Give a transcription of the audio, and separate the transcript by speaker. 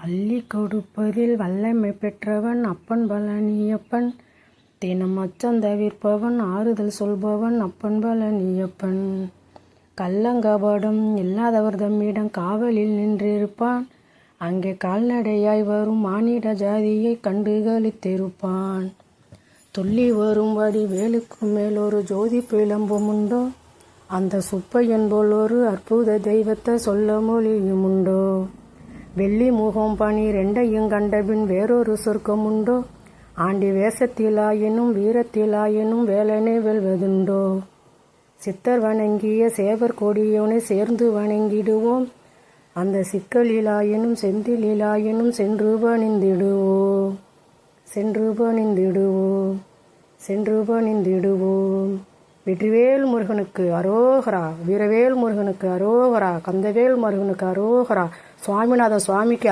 Speaker 1: அள்ளி கொடுப்பதில் வல்லமை பெற்றவன் அப்பன் பழனியப்பன். தினம் அச்சம் தவிர்ப்பவன் ஆறுதல் சொல்பவன் அப்பன் பழனியப்பன். கள்ளங்கபடம் இல்லாதவர் தம்மிடம் காவலில் நின்றிருப்பான். அங்கே கால்நடையாய் வரும் மானிட ஜாதியை கண்டு களித்திருப்பான். துள்ளி வரும்படி வேலுக்கு மேல் ஒரு ஜோதி பிளம்பும் உண்டோ? அந்த சுப்பையன் போல் ஒரு அற்புத தெய்வத்தை சொல்ல மொழியும் உண்டோ? வெள்ளி முகம் பனி ரெண்டையும் கண்டபின் வேறொரு சொர்க்கம் உண்டோ? ஆண்டி வேஷத்திலாயினும் வீரத்திலாயினும் வேலனை வெல்வதுண்டோ? சித்தர் வணங்கிய சேவர் கொடியோனை சேர்ந்து வணங்கிடுவோம். அந்த சிக்கலிலாயினும் செந்திலாயினும் சென்று பணிந்திடுவோம். சென்று பணிந்திடுவோம். சென்று பணிந்திடுவோம். வெற்றிவேல் முருகனுக்கு அரோகரா. வீரவேல் முருகனுக்கு அரோகரா. கந்தவேல் முருகனுக்கு அரோகரா. சுவாமிநாத சுவாமிக்கு